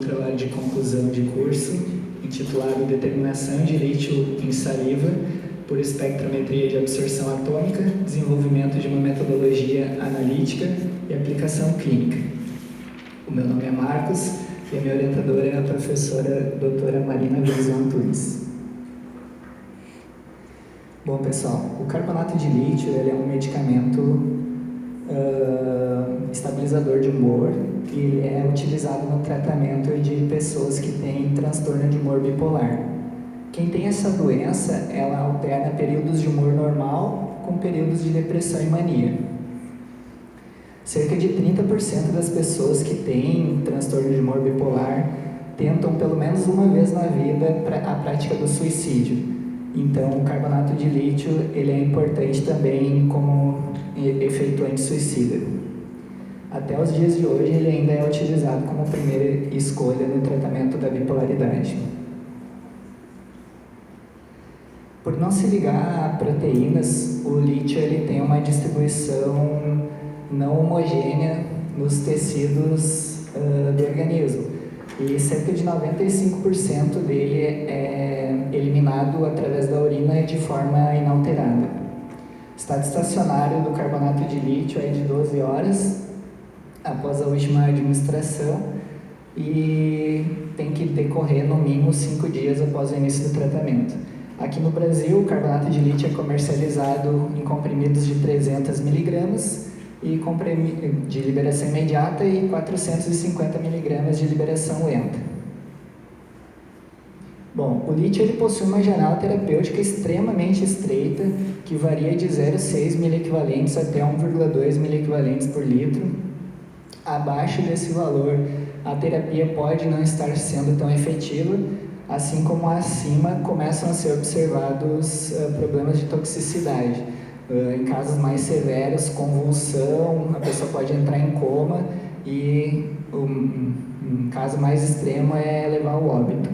Trabalho de conclusão de curso, intitulado Determinação de lítio em saliva por espectrometria de absorção atômica, desenvolvimento de uma metodologia analítica e aplicação clínica. O meu nome é Marcos e a minha orientadora é a professora doutora Marina Verzão Antunes. Bom, pessoal, o carbonato de lítio ele é um medicamento estabilizador de humor que é utilizado no tratamento de pessoas que têm transtorno de humor bipolar. Quem tem essa doença, ela alterna períodos de humor normal com períodos de depressão e mania. Cerca de 30% das pessoas que têm transtorno de humor bipolar tentam pelo menos uma vez na vida a prática do suicídio. Então, o carbonato de lítio ele é importante também como efeituante suicida. Até os dias de hoje, ele ainda é utilizado como primeira escolha no tratamento da bipolaridade. Por não se ligar a proteínas, o lítio ele tem uma distribuição não homogênea nos tecidos do organismo. E cerca de 95% dele é eliminado através da urina de forma inalterada. O estado estacionário do carbonato de lítio é de 12 horas após a última administração e tem que decorrer no mínimo 5 dias após o início do tratamento. Aqui no Brasil, o carbonato de lítio é comercializado em comprimidos de 300 mg e de liberação imediata e 450 mg de liberação lenta. Bom, o lítio ele possui uma janela terapêutica extremamente estreita, que varia de 0,6 miliequivalentes até 1,2 miliequivalentes por litro. Abaixo desse valor, a terapia pode não estar sendo tão efetiva, assim como acima começam a ser observados problemas de toxicidade. Em casos mais severos, convulsão, a pessoa pode entrar em coma e um caso mais extremo é levar ao óbito.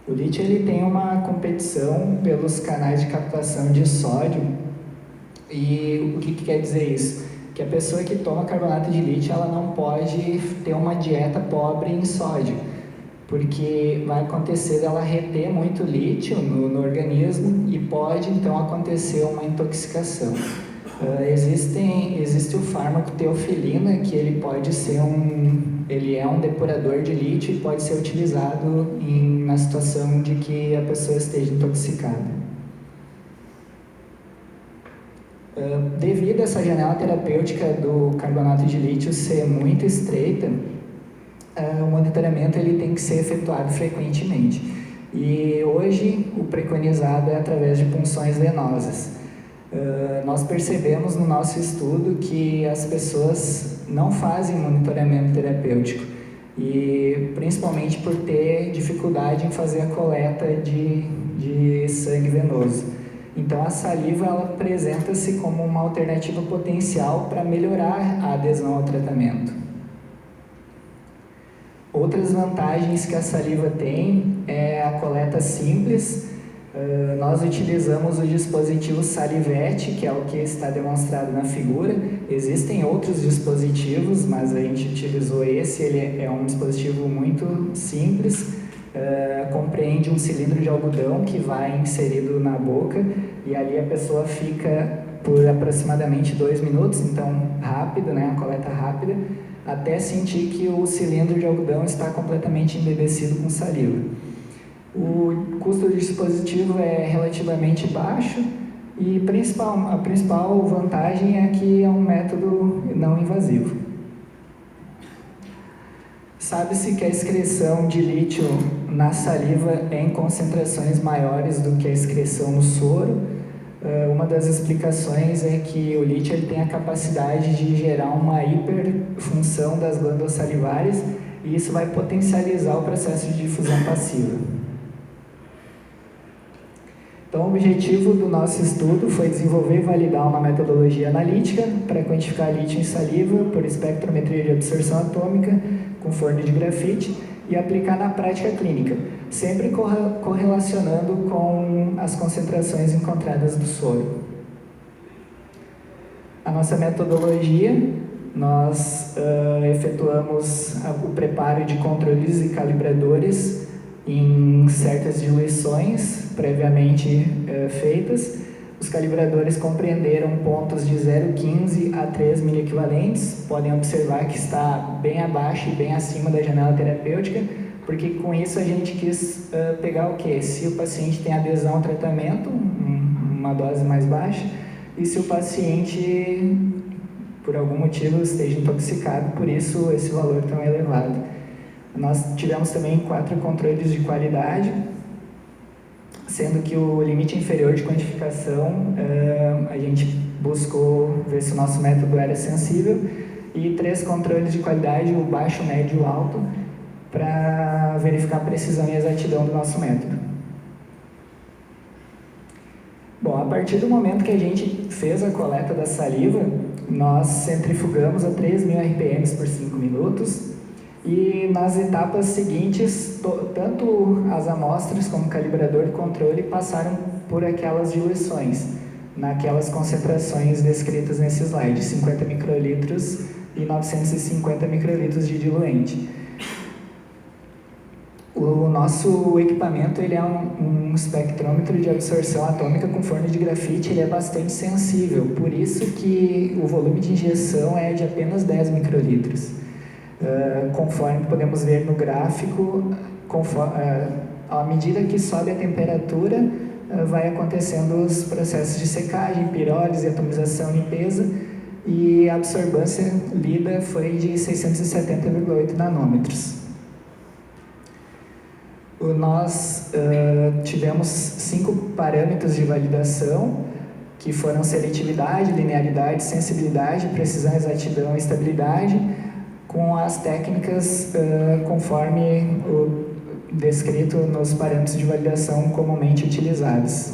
O lítio ele tem uma competição pelos canais de captação de sódio. E o que quer dizer isso? Que a pessoa que toma carbonato de lítio ela não pode ter uma dieta pobre em sódio, porque vai acontecer dela reter muito lítio no organismo e pode então acontecer uma intoxicação. Existe o fármaco teofilina, que ele pode ser ele é um depurador de lítio e pode ser utilizado na situação de que a pessoa esteja intoxicada. Devido a essa janela terapêutica do carbonato de lítio ser muito estreita, o monitoramento ele tem que ser efetuado frequentemente. E hoje o preconizado é através de punções venosas. Nós percebemos no nosso estudo que as pessoas não fazem monitoramento terapêutico, e principalmente por ter dificuldade em fazer a coleta de sangue venoso. Então, a saliva ela apresenta-se como uma alternativa potencial para melhorar a adesão ao tratamento. Outras vantagens que a saliva tem é a coleta simples. Nós utilizamos o dispositivo Salivete, que é o que está demonstrado na figura. Existem outros dispositivos, mas a gente utilizou esse. Ele é um dispositivo muito simples. Compreende um cilindro de algodão que vai inserido na boca e ali a pessoa fica por aproximadamente 2 minutos, então rápido, né, a coleta rápida, até sentir que o cilindro de algodão está completamente embebecido com saliva. O custo do dispositivo é relativamente baixo e a principal vantagem é que é um método não invasivo. Sabe-se que a excreção de lítio na saliva é em concentrações maiores do que a excreção no soro. Uma das explicações é que o lítio ele tem a capacidade de gerar uma hiperfunção das glândulas salivares e isso vai potencializar o processo de difusão passiva. Então, o objetivo do nosso estudo foi desenvolver e validar uma metodologia analítica para quantificar lítio em saliva por espectrometria de absorção atômica com forno de grafite e aplicar na prática clínica, sempre correlacionando com as concentrações encontradas do soro. A nossa metodologia nós efetuamos o preparo de controles e calibradores em certas diluições previamente feitas. Os calibradores compreenderam pontos de 0,15 a 3 miliequivalentes. Podem observar que está bem abaixo e bem acima da janela terapêutica, porque com isso a gente quis pegar o quê? Se o paciente tem adesão ao tratamento, uma dose mais baixa, e se o paciente, por algum motivo, esteja intoxicado, por isso esse valor tão elevado. Nós tivemos também 4 controles de qualidade, sendo que o limite inferior de quantificação a gente buscou ver se o nosso método era sensível, e 3 controles de qualidade, o baixo, médio e o alto, para verificar a precisão e exatidão do nosso método. Bom, a partir do momento que a gente fez a coleta da saliva, nós centrifugamos a 3.000 RPM por 5 minutos, e nas etapas seguintes, tanto as amostras como o calibrador de controle passaram por aquelas diluições, naquelas concentrações descritas nesse slide, 50 microlitros e 950 microlitros de diluente. O nosso equipamento ele é um espectrômetro de absorção atômica com forno de grafite, ele é bastante sensível, por isso que o volume de injeção é de apenas 10 microlitros. Conforme podemos ver no gráfico, à medida que sobe a temperatura, vai acontecendo os processos de secagem, pirólise, atomização, limpeza, e a absorvância lida foi de 670,8 nanômetros. Nós tivemos 5 parâmetros de validação, que foram seletividade, linearidade, sensibilidade, precisão, exatidão e estabilidade, com as técnicas conforme o descrito nos parâmetros de validação comumente utilizados.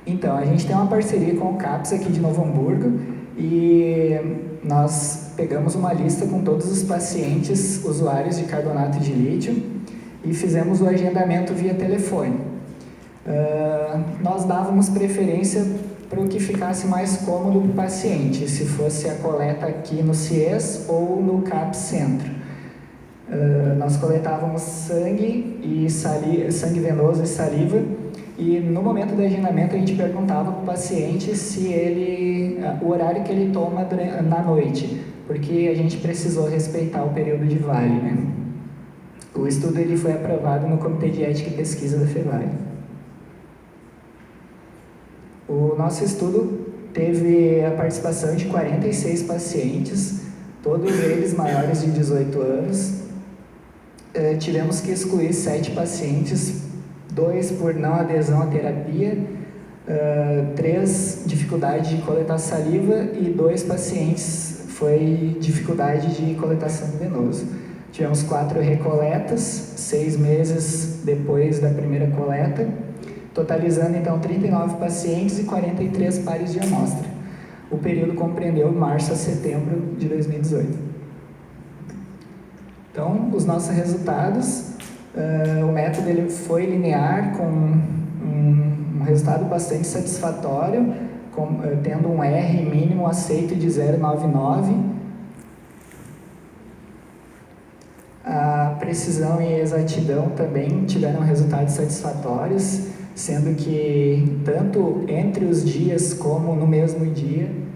Então, a gente tem uma parceria com o CAPS aqui de Novo Hamburgo, e nós pegamos uma lista com todos os pacientes usuários de carbonato de lítio e fizemos o agendamento via telefone. Nós dávamos preferência para o que ficasse mais cômodo para o paciente, se fosse a coleta aqui no CIES ou no CAPS Centro. Nós coletávamos sangue venoso e saliva, e no momento do agendamento a gente perguntava para o paciente o horário que ele toma na noite, porque a gente precisou respeitar o período de vale, né? O estudo ele foi aprovado no Comitê de Ética e Pesquisa da FEVALE. O nosso estudo teve a participação de 46 pacientes, todos eles maiores de 18 anos. Tivemos que excluir 7 pacientes, 2 por não adesão à terapia, 3 dificuldade de coletar saliva e 2 pacientes foi dificuldade de coletar sangue venoso. Tivemos 4 recoletas, 6 meses depois da primeira coleta, totalizando então 39 pacientes e 43 pares de amostra. O período compreendeu março a setembro de 2018. Então, os nossos resultados, o método ele foi linear, com um resultado bastante satisfatório, tendo um R mínimo aceito de 0,99. A precisão e exatidão também tiveram resultados satisfatórios, sendo que tanto entre os dias como no mesmo dia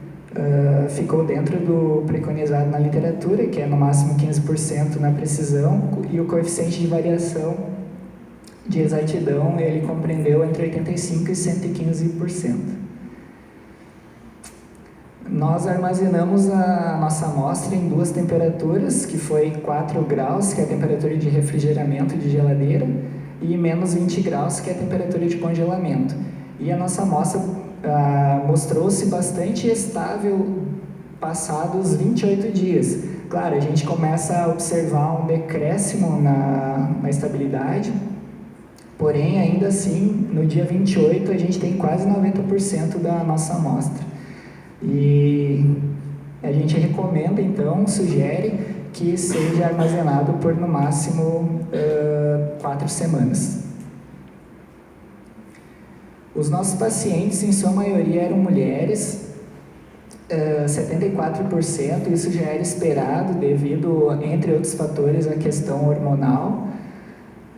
ficou dentro do preconizado na literatura, que é no máximo 15% na precisão, e o coeficiente de variação de exatidão ele compreendeu entre 85% e 115%. Nós armazenamos a nossa amostra em 2 temperaturas, que foi 4 graus, que é a temperatura de refrigeramento de geladeira, e menos 20 graus, que é a temperatura de congelamento. E a nossa amostra mostrou-se bastante estável passados 28 dias. Claro, a gente começa a observar um decréscimo na estabilidade, porém, ainda assim, no dia 28, a gente tem quase 90% da nossa amostra. E a gente recomenda, então, sugere que seja armazenado por, no máximo, 4 semanas. Os nossos pacientes, em sua maioria, eram mulheres, 74%, isso já era esperado devido, entre outros fatores, à questão hormonal.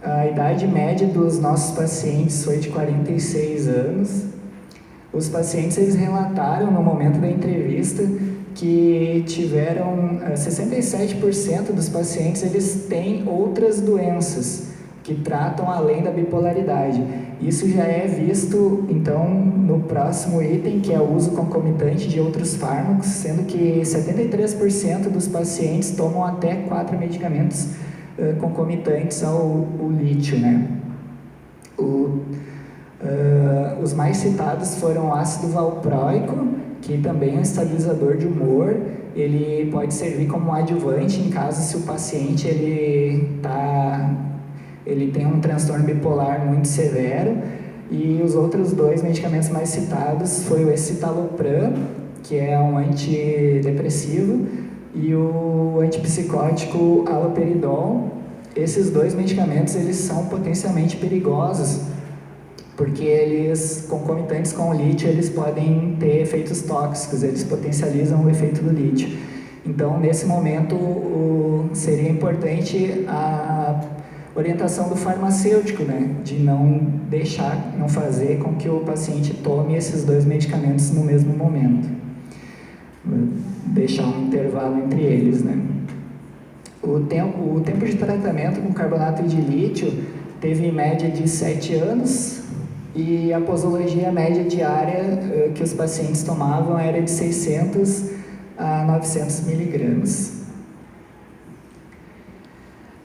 A idade média dos nossos pacientes foi de 46 anos. Os pacientes, eles relataram no momento da entrevista que tiveram 67% dos pacientes, eles têm outras doenças que tratam além da bipolaridade. Isso já é visto, então, no próximo item, que é o uso concomitante de outros fármacos, sendo que 73% dos pacientes tomam até 4 medicamentos concomitantes ao lítio, né? Os mais citados foram o ácido valproico, que também é um estabilizador de humor. Ele pode servir como adjuvante em caso se o paciente ele tem um transtorno bipolar muito severo. E os outros 2 medicamentos mais citados foi o escitalopram, que é um antidepressivo, e o antipsicótico haloperidol. Esses 2 medicamentos, eles são potencialmente perigosos, porque eles, concomitantes com o lítio, eles podem ter efeitos tóxicos, eles potencializam o efeito do lítio. Então, nesse momento, seria importante a orientação do farmacêutico, né, de não fazer com que o paciente tome esses 2 medicamentos no mesmo momento. Deixar um intervalo entre eles, né. O tempo de tratamento com carbonato de lítio teve em média de 7 anos, e a posologia média diária que os pacientes tomavam era de 600 a 900 miligramas.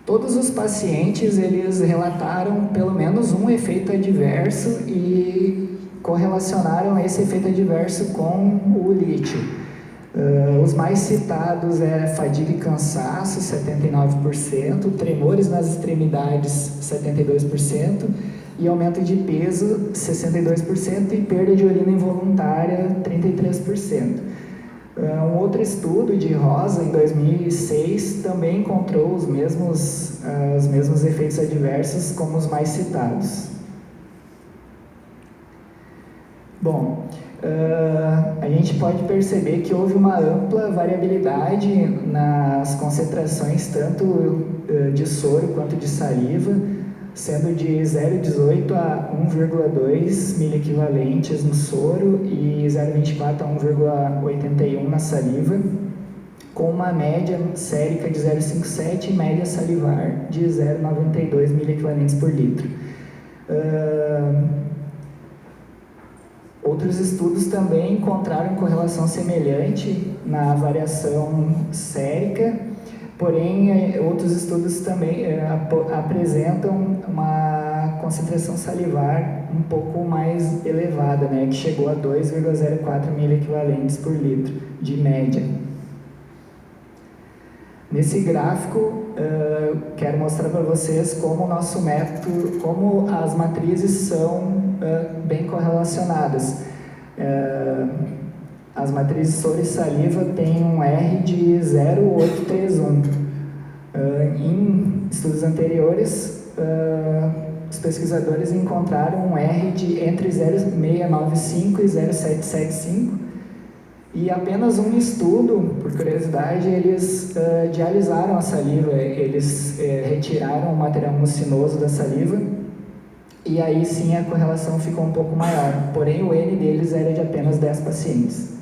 Todos os pacientes, eles relataram pelo menos um efeito adverso e correlacionaram esse efeito adverso com o lítio. Os mais citados é fadiga e cansaço, 79%, tremores nas extremidades, 72%, e aumento de peso, 62%, e perda de urina involuntária, 33%. Um outro estudo de Rosa, em 2006, também encontrou os mesmos efeitos adversos como os mais citados. Bom, a gente pode perceber que houve uma ampla variabilidade nas concentrações, tanto de soro quanto de saliva, sendo de 0,18 a 1,2 miliequivalentes no soro e 0,24 a 1,81 na saliva, com uma média sérica de 0,57 e média salivar de 0,92 miliequivalentes por litro. Outros estudos também encontraram correlação semelhante na variação sérica, porém, outros estudos também apresentam uma concentração salivar um pouco mais elevada, né, que chegou a 2,04 miliequivalentes por litro, de média. Nesse gráfico, quero mostrar para vocês como o nosso método, como as matrizes são bem correlacionadas. As matrizes soro e saliva têm um R de 0,831. Em estudos anteriores, os pesquisadores encontraram um R de entre 0,695 e 0,775, e apenas um estudo, por curiosidade, eles dialisaram a saliva, eles retiraram o material mucinoso da saliva, e aí sim a correlação ficou um pouco maior, porém o N deles era de apenas 10 pacientes.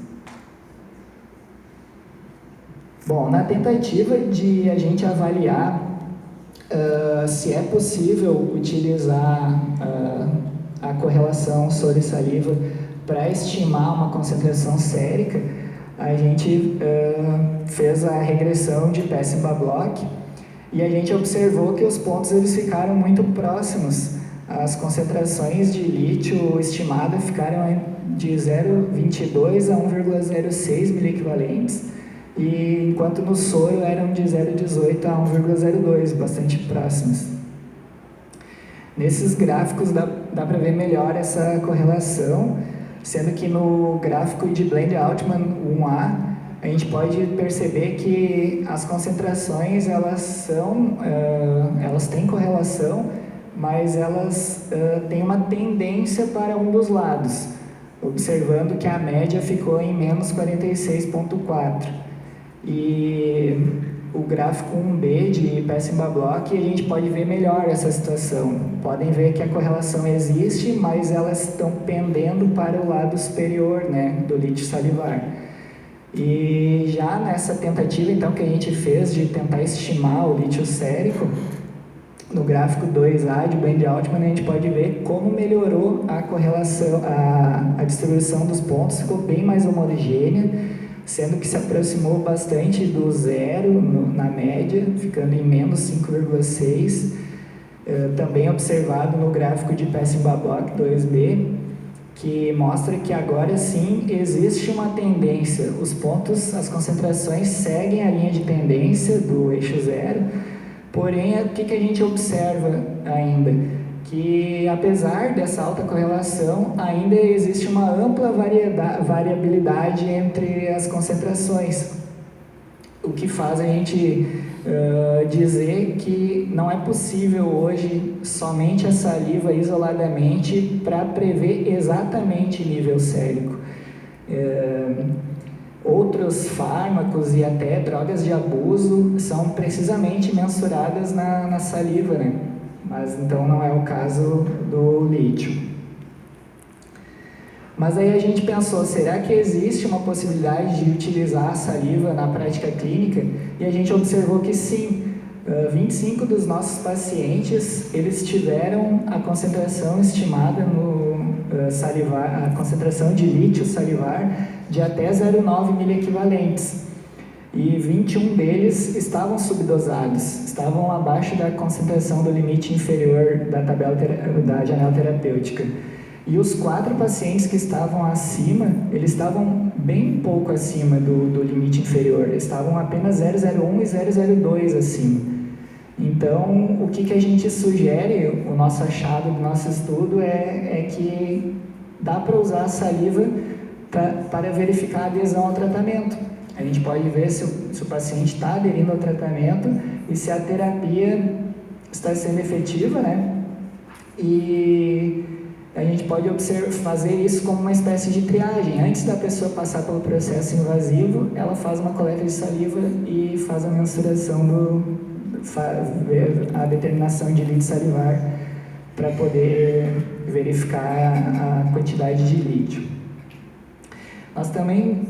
Bom, na tentativa de a gente avaliar se é possível utilizar a correlação soro e saliva para estimar uma concentração sérica, a gente fez a regressão de Pechenbach-Bloch e a gente observou que os pontos eles ficaram muito próximos. As concentrações de lítio estimadas ficaram de 0,22 a 1,06 miliequivalentes, e enquanto no soro eram de 0,18 a 1,02, bastante próximos. Nesses gráficos dá para ver melhor essa correlação, sendo que no gráfico de Blend-Altman 1A, a gente pode perceber que as concentrações elas têm correlação, mas elas têm uma tendência para um dos lados, observando que a média ficou em menos 46,4. E o gráfico 1B de Pessima-Bloch, a gente pode ver melhor essa situação. Podem ver que a correlação existe, mas elas estão pendendo para o lado superior, né, do lítio salivar. E já nessa tentativa, então, que a gente fez de tentar estimar o lítio sérico, no gráfico 2A de Band-Altman, a gente pode ver como melhorou a correlação, a distribuição dos pontos, ficou bem mais homogênea, sendo que se aproximou bastante do zero na média, ficando em menos 5,6. Também observado no gráfico de Pessima-Bloch 2B, que mostra que agora sim existe uma tendência, os pontos, as concentrações seguem a linha de tendência do eixo zero, porém, o que a gente observa ainda? Que apesar dessa alta correlação, ainda existe uma ampla variabilidade entre as concentrações, o que faz a gente dizer que não é possível hoje somente a saliva isoladamente para prever exatamente nível sérico. Outros fármacos e até drogas de abuso são precisamente mensuradas na saliva, né? Mas então não é o caso do lítio. Mas aí a gente pensou, será que existe uma possibilidade de utilizar a saliva na prática clínica? E a gente observou que sim. 25 dos nossos pacientes, eles tiveram a concentração estimada no salivar, a concentração de lítio salivar de até 0,9 miliequivalentes. E 21 deles estavam subdosados, estavam abaixo da concentração do limite inferior da janela terapêutica. E os 4 pacientes que estavam acima, eles estavam bem pouco acima do limite inferior, eles estavam apenas 0,01 e 0,02 acima. Então, o que a gente sugere, o nosso achado do nosso estudo é que dá para usar a saliva para verificar a adesão ao tratamento. A gente pode ver se o paciente está aderindo ao tratamento e se a terapia está sendo efetiva, né? E a gente pode fazer isso como uma espécie de triagem. Antes da pessoa passar pelo processo invasivo, ela faz uma coleta de saliva e faz a mensuração a determinação de lítio salivar para poder verificar a quantidade de lítio. Nós também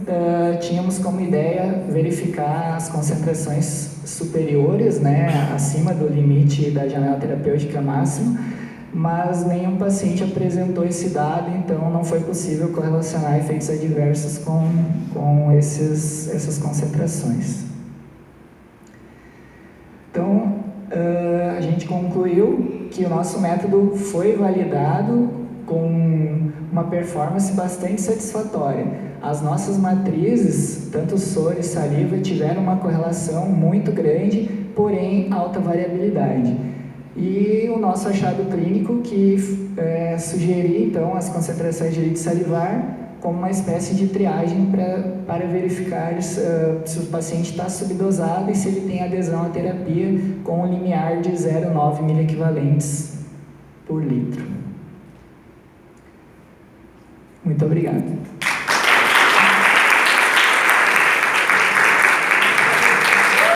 tínhamos como ideia verificar as concentrações superiores, né, acima do limite da janela terapêutica máxima, mas nenhum paciente apresentou esse dado, então não foi possível correlacionar efeitos adversos com essas concentrações. Então, a gente concluiu que o nosso método foi validado com uma performance bastante satisfatória. As nossas matrizes, tanto soro e saliva, tiveram uma correlação muito grande, porém alta variabilidade. E o nosso achado clínico que sugeria então as concentrações de lítio salivar como uma espécie de triagem para verificar se o paciente está subdosado e se ele tem adesão à terapia com um limiar de 0,9 miliequivalentes por litro. Muito obrigado.